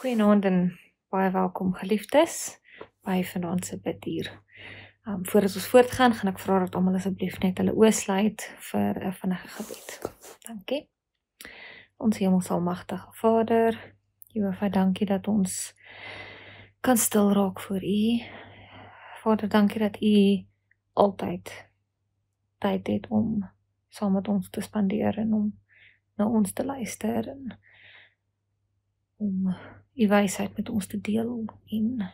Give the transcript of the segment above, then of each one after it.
Goeienaand en baie welkom geliefdes by vanaand se bidtuur. Voordat ons voortgaan, gaan ek vra dat almal asseblief net hulle oë sluit vir 'n vinnige gebed. Dankie. Ons Hemelsalmagtige Vader, Jehova, dankie dat ons kan stil raak voor U. Vader, dankie dat U altyd tyd het om saam met ons te spandeer en om na ons te luister en om U wysheid met ons te deel en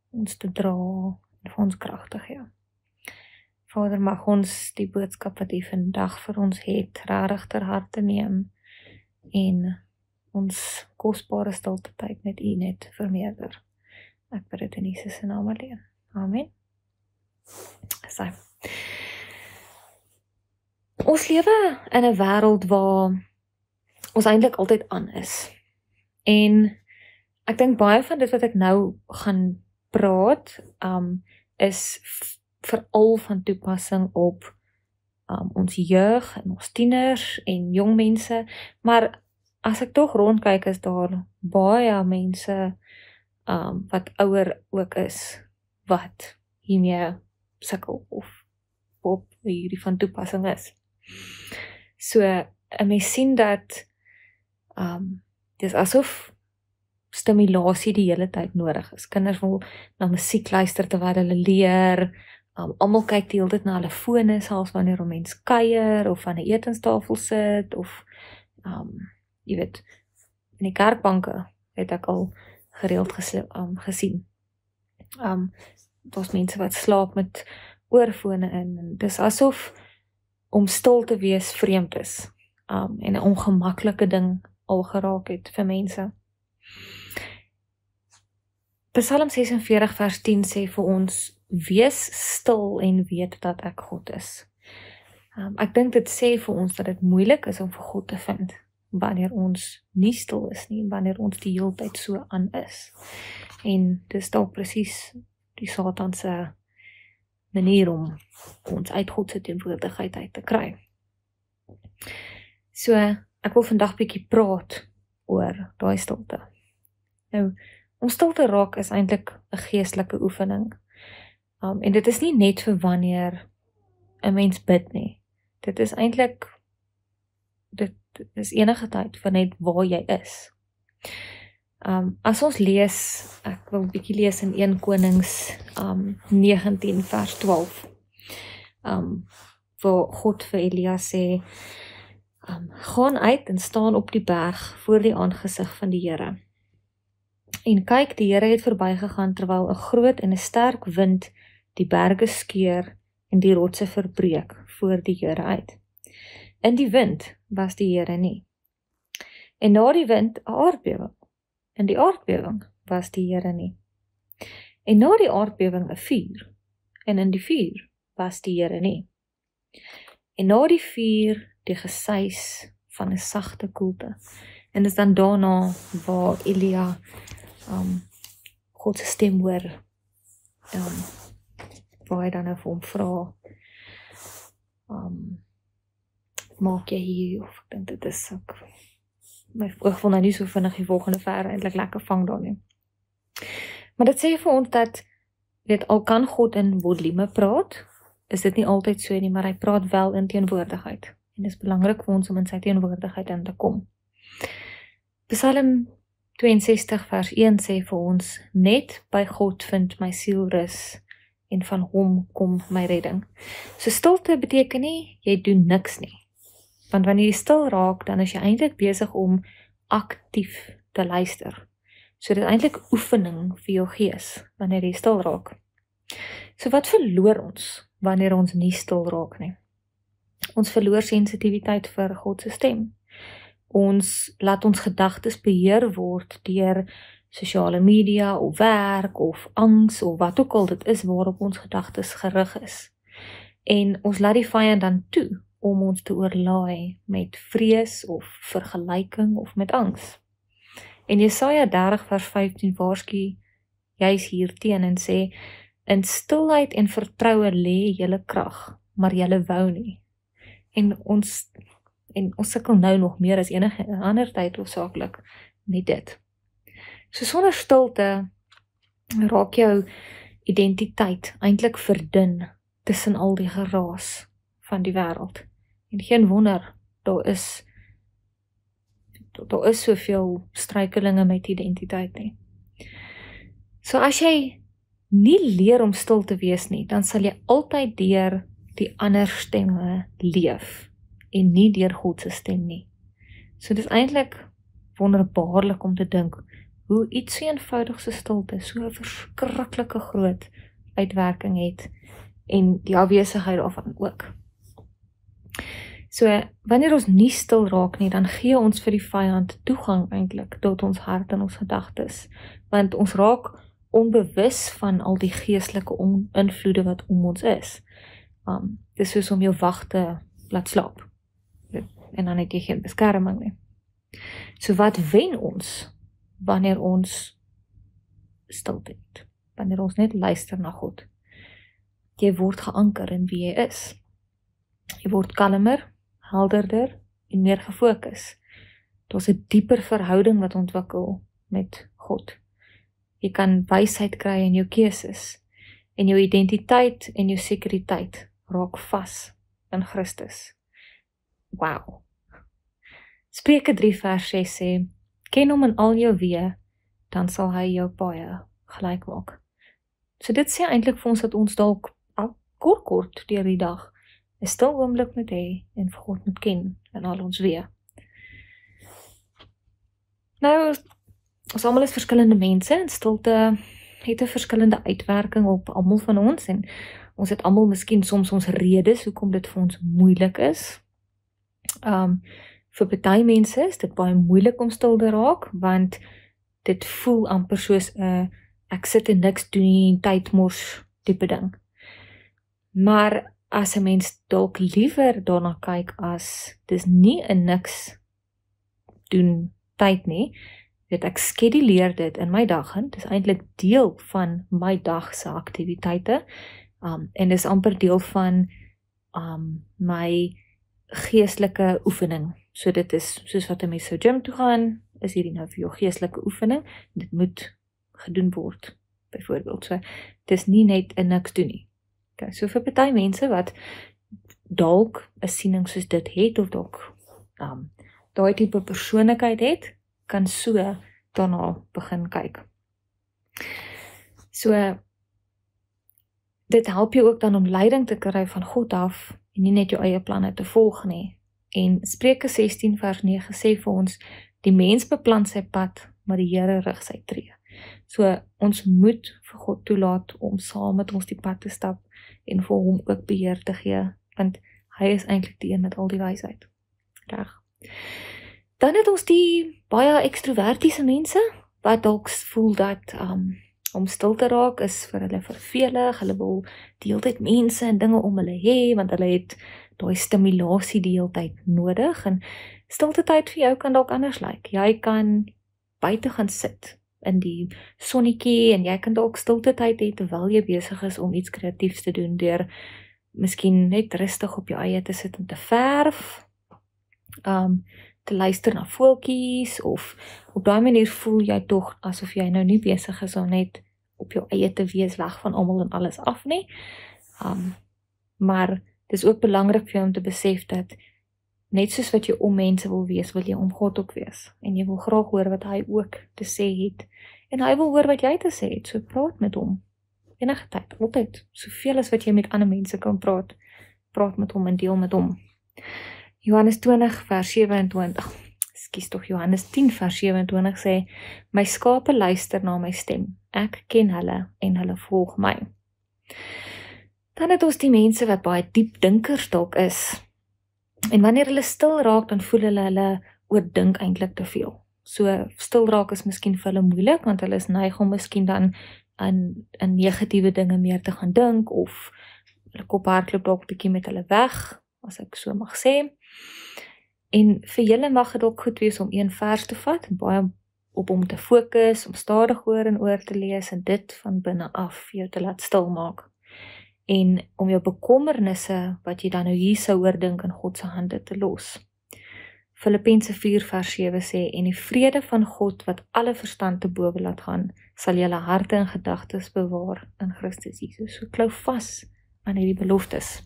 ons te dra en vir ons krag te gee. Vader, mag ons die boodskap wat U vandag vir ons het, regtig ter harte neem en ons kosbare stilte tyd met U net vermeerder. Ek bid dit in Jesus se naam alleen. Amen. So. Ons lewe in 'n wêreld waar ons eintlik altyd aan is. En ek dink baie van dit wat ek nou gaan praat, is veral van toepassing op ons jeug en ons tieners en jong mense, maar as ek tog rondkyk, is daar baie mense wat ouer ook is, wat hiermee sukkel of op hierdie van toepassing is. So, 'n mens sien dat dis asof stimulasie die hele tyd nodig is. Kinders wil na musiek luister terwyl hulle leer, almal kyk die hele tyd na hulle fone, selfs wanneer 'n mens kuier, of aan 'n etenstafel sit, of jy weet, in die kerkbanke het ek al gereeld gesien. Daar's mense wat slaap met oorfone in, en dis asof om stil te wees vreemd is, en 'n ongemaklike ding al geraak het vir mense. Psalm 46 vers 10 sê vir ons, wees stil en weet dat ek God is. Ek dink dit sê vir ons dat dit moeilik is om vir God te vind, wanneer ons nie stil is nie, wanneer ons die hele tyd so aan is. En dis dalk presies die Satan se manier om ons uit God se teenwoordigheid uit te kry. So, ek wil vandag bietjie praat oor daai stilte. Nou, om stil te raak is eintlik 'n geestelike oefening. En dit is nie net vir wanneer 'n mens bid nie. Dit is eintlik, dit is enige tyd vir net waar jy is. As ons lees, ek wil bietjie lees in 1 Konings 19 vers 12, waar God vir Elia sê, gaan uit en staan op die berg voor die aangesig van die Here. En kyk, die Here het verbygegaan terwyl 'n groot en 'n sterk wind die berge skeur en die rotse verbreek voor die Here uit. In die wind was die Here nie. En na die wind 'n aardbewing. In die aardbewing was die Here nie. En na die aardbewing 'n vuur. En in die vuur was die Here nie. En na die vuur die gesuis van 'n sagte koelte. En dis dan daarna waar Elia God se stem hoor, waar hy dan nou vir hom vra, maak jy hier, of ek dink dit is ook, my oog wil nou nie so vinnig die volgende ver eintlik lekker vang daar nie. Maar dit sê vir ons dat, weet, al kan God in volume praat, is dit nie altyd so nie, maar hy praat wel in teenwoordigheid. En dit is belangrik vir ons om in sy teenwoordigheid in te kom. Psalm 62 vers 1 sê vir ons, net by God vind my siel rus, en van hom kom my redding. So stilte beteken nie, jy doen niks nie. Want wanneer jy stil raak, dan is jy eintlik besig om aktief te luister. So dit is eintlik oefening vir jou gees, wanneer jy stil raak. So wat verloor ons, wanneer ons nie stil raak nie? Ons verloor sensitiwiteit vir God se stem. Ons laat ons gedagtes beheer word deur sosiale media of werk of angs of wat ook al dit is waarop ons gedagtes gerig is. En ons laat die vyand dan toe om ons te oorlaai met vrees of vergelyking of met angs. En Jesaja 30 vers 15 waarsku juis hierteen en sê, in stilheid en vertroue lê julle krag, maar julle wou nie. En ons sukkel nou nog meer as enige ander tyd hoofsaaklik met dit. So sonder stilte raak jou identiteit eintlik verdun tussen al die geraas van die wêreld. En geen wonder, daar is soveel struikelinge met identiteit nie. So as jy nie leer om stil te wees nie, dan sal jy altyd deur die ander stemme leef en nie deur God se stem nie. So dit is eintlik wonderbaarlik om te dink hoe iets so eenvoudig so stilte so 'n verskriklike groot uitwerking het en die afwesigheid daarvan ook. So wanneer ons nie stil raak nie, dan gee ons vir die vyand toegang eintlik tot ons hart en ons gedagtes, want ons raak onbewus van al die geestelike invloede wat om ons is. Dis soos om jou wag te laat slaap. En dan het jy geen beskerming nie. So wat wen ons wanneer ons stilte het? Wanneer ons net luister na God? Jy word geanker in wie jy is. Jy word kalmer, helderder en meer gefokus. Daar's 'n dieper verhouding wat ontwikkel met God. Jy kan wysheid kry in jou keuses en jou identiteit en jou sekuriteit raak vas in Christus. Wow. Spreuke 3 vers 6 sê, ken hom in al jou weë, dan sal hy jou paaie gelyk maak. So dit sê eintlik vir ons dat ons dalk kort deur die dag 'n stil oomblik moet hê en vir God moet ken in al ons weë. Nou, ons almal is verskillende mense en stilte het 'n verskillende uitwerking op almal van ons en ons het almal miskien soms ons redes hoekom dit vir ons moeilik is. Vir party mense is dit baie moeilik om stil te raak, want dit voel amper soos 'n ek sit en niks doen nie, tyd mors tipe ding. Maar as 'n mens dalk liewer daarna kyk as dis nie 'n niks doen tyd nie, weet ek skeduleer dit in my dag in, dis eintlik deel van my dag se aktiwiteite, en dis amper deel van my geestelike oefening. So dit is soos wat 'n mens sou gym toe gaan, is hierdie nou vir jou geestelike oefening, dit moet gedoen word, byvoorbeeld. So dis nie net 'n niks doen nie. Okay, so vir party mense wat dalk 'n siening soos dit het, of dalk daai tipe persoonlikheid het, kan so daarna begin kyk. So dit help jou ook dan om leiding te kry van God af en nie net jou eie planne te volg nie. En Spreuke 16 vers 9 sê vir ons, die mens beplan sy pad, maar die Here rig sy tree. So ons moet vir God toelaat om saam met ons die pad te stap en vir hom ook beheer te gee, want hy is eintlik die een met al die wysheid. Reg. Dan het ons die baie ekstrovertiese mense, wat dalk voel dat om stil te raak is vir hulle vervelig, hulle wil die hele tyd mense en dinge om hulle hê, want hulle het daai stimulasie die hele tyd nodig, en stilte tyd vir jou kan dalk anders lyk. Jy kan buite gaan sit in die sonnetjie, en jy kan dalk stilte tyd hê terwyl jy besig is om iets kreatiefs te doen, deur miskien net rustig op jou eie te sit en te verf, te luister na voeltjies, of op daai manier voel jy tog asof jy nou nie besig is om net op jou eie te wees, weg van almal en alles af nie. Maar dit is ook belangrik vir jou om te besef dat net soos wat jy om mense wil wees, wil jy om God ook wees. En jy wil graag hoor wat hy ook te sê het. En hy wil hoor wat jy te sê het, so praat met hom. Enige tyd, altyd, soveel as wat jy met ander mense kan praat. Praat met hom en deel met hom. Johannes 20 vers 27, Johannes 10 vers 27 sê, my skape luister na my stem, ek ken hulle en hulle volg my. Dan het ons die mense wat baie diep dinkers dalk is, en wanneer hulle stil raak, dan voel hulle oordink eintlik te veel. So stil raak is miskien vir hulle moeilik, want hulle is neig om miskien dan aan negatiewe dinge meer te gaan dink, of hulle kop hardloop dalk 'n bietjie met hulle weg, as ek so mag sê. En vir julle mag dit ook goed wees om een vers te vat, en baie op hom te fokus, om stadig oor en oor te lees, en dit van binne af jou te laat stil maak. En om jou bekommernisse, wat jy dan nou hier sou oordink, in God se hande te los. Filippense 4:7 sê, en die vrede van God wat alle verstand te bowe laat gaan, sal julle harte en gedagtes bewaar in Christus Jesus. So klou vas aan hierdie beloftes.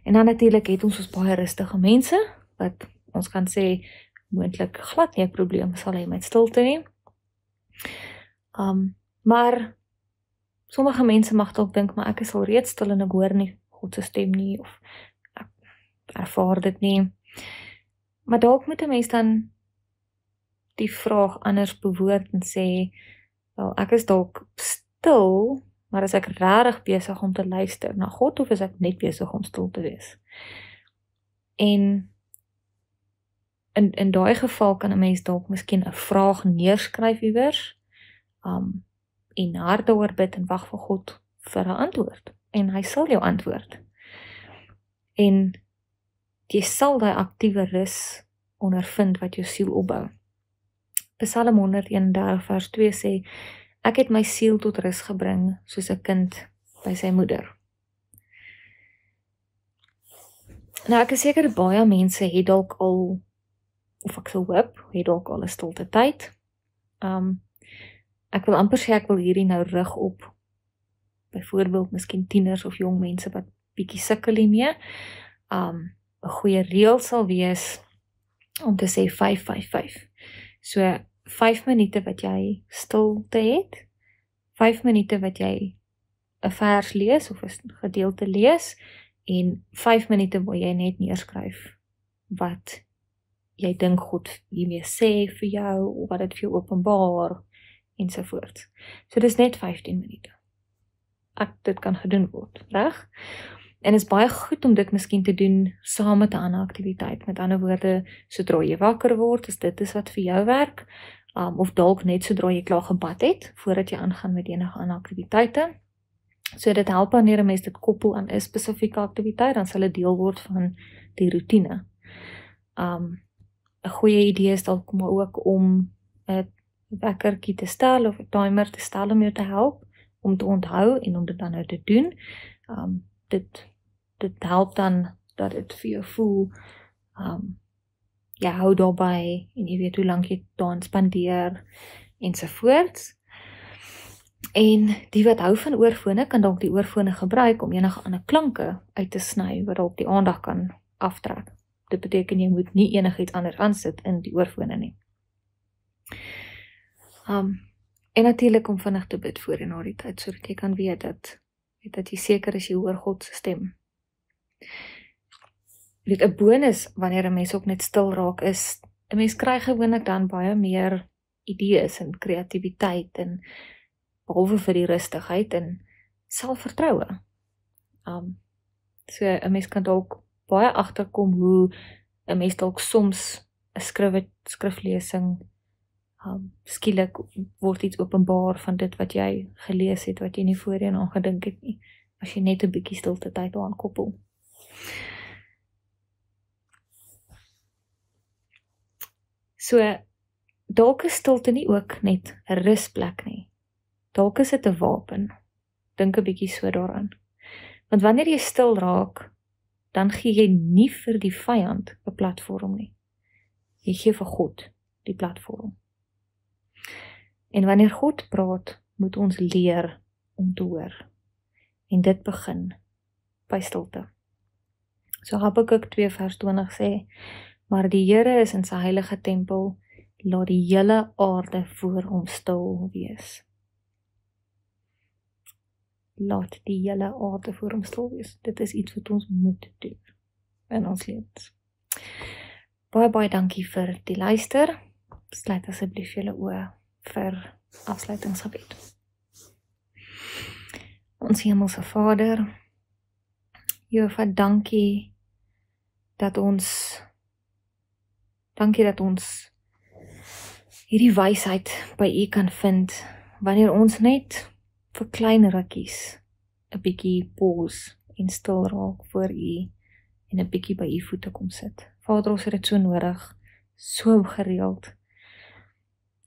En dan natuurlik het ons baie rustige mense, wat ons kan sê, moontlik glad nie 'n probleem sal hê met stilte nie. Maar sommige mense mag dalk dink, maar ek is al reeds stil en ek hoor nie God se stem nie, of ek ervaar dit nie. Maar dalk moet 'n mens dan die vraag anders bewoord en sê, wel, ek is dalk stil, maar is ek regtig besig om te luister na God, of is ek net besig om stil te wees? En in daai geval kan 'n mens dalk miskien 'n vraag neerskryf iewers, en hard daaroor bid en wag vir God vir 'n antwoord. En hy sal jou antwoord. En jy sal daai aktiewe rus ondervind wat jou siel opbou. Psalm 131:2 sê, ek het my siel tot rus gebring, soos 'n kind by sy moeder. Nou, ek is seker baie mense het dalk al, of ek sou hoop, het dalk al 'n stilte tyd. Ek wil amper sê, ek wil hierdie nou rig op, byvoorbeeld miskien tieners of jong mense wat bietjie sukkel hiermee. 'n Goeie reël sal wees om te sê 5-5-5. So 5 minute wat jy stilte het, 5 minute wat jy 'n vers lees of 'n gedeelte lees, en 5 minute waar jy net neerskryf wat jy dink God hiermee sê vir jou, of wat dit vir jou openbaar, ensovoorts. So dis net 15 minute. Dit kan gedoen word, reg? En is baie goed om dit miskien te doen saam met 'n ander aktiwiteit. Met ander woorde, sodra jy wakker word, as dit is wat vir jou werk, of dalk net sodra jy klaar gebad het, voordat jy aangaan met enige ander aktiwiteite. So dit help wanneer 'n mens dit koppel aan 'n spesifieke aktiwiteit, dan sal dit deel word van die roetine. 'n Goeie idee is dalk maar ook om 'n wekkertjie te stel of 'n timer te stel om jou te help, om te onthou en om dit dan nou te doen. Dit help dan dat dit vir jou voel, jy hou daarby en jy weet hoe lank jy daaraan spandeer ensovoorts. En die wat hou van oorfone kan dalk die oorfone gebruik om enige ander klanke uit te sny wat dalk die aandag kan aftrek. Dit beteken jy moet nie enigiets anders aansit in die oorfone nie. En natuurlik om vinnig te bid voor en na die tyd, sodat jy kan weet dat jy seker is jy hoor God se stem. Weet, 'n bonus wanneer 'n mens ook net stil raak is, 'n mens kry gewoonlik dan baie meer idees en kreatiwiteit, en behalwe vir die rustigheid en selfvertroue. So 'n mens kan dalk baie agterkom hoe 'n mens dalk soms 'n skriflesing, skielik word iets openbaar van dit wat jy gelees het, wat jy nie voorheen aan gedink het nie, as jy net 'n bietjie stilte tyd daaraan koppel. So, dalk is stilte nie ook net 'n rusplek nie. Dalk is dit 'n wapen. Dink 'n bietjie so daaraan. Want wanneer jy stil raak, dan gee jy nie vir die vyand 'n platform nie. Jy gee vir God die platform. En wanneer God praat, moet ons leer om te hoor. En dit begin by stilte. So Habakuk 2:20 sê, maar die Here is in sy heilige tempel, laat die hele aarde voor hom stil wees. Laat die hele aarde voor hom stil wees. Dit is iets wat ons moet doen in ons lewens. Baie, baie dankie vir die luister. Sluit asseblief julle oë vir afsluitingsgebed. Ons Hemelse Vader, Jehova, dankie dat ons hierdie wysheid by U kan vind, wanneer ons net vir klein rukkies 'n bietjie pause en stil raak voor U en 'n bietjie by U voete kom sit. Vader, ons het dit so nodig, so gereeld.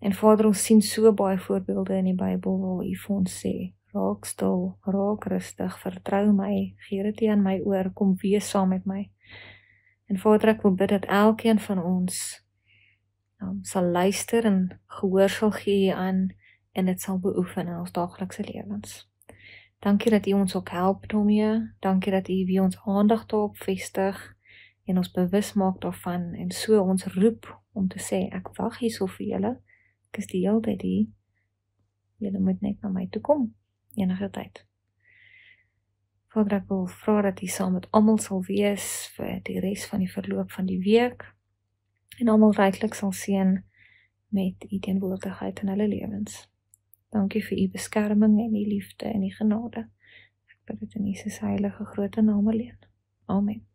En Vader, ons sien so baie voorbeelde in die Bybel waar U vir ons sê, raak stil, raak rustig, vertrou my, gee dit aan my oor, kom wees saam met my. En Vader, ek wil bid dat elkeen van ons sal luister en gehoor sal gee aan en dit sal beoefen in ons daaglikse lewens. Dankie dat U ons ook help daarmee. Dankie dat U weer ons aandag daarop vestig en ons bewus maak daarvan en so ons roep om te sê, ek wag hierso vir julle. Ek is die hele tyd hier. Julle moet net na my toe kom, enige tyd. Vader, ek wil vra dat U saam met almal sal wees vir die res van die verloop van die week en almal ryklik sal seën met U teenwoordigheid in hulle lewens. Dankie vir U beskerming en U liefde en U genade. Ek bid dit in Jesus heilige groot naam alleen. Amen.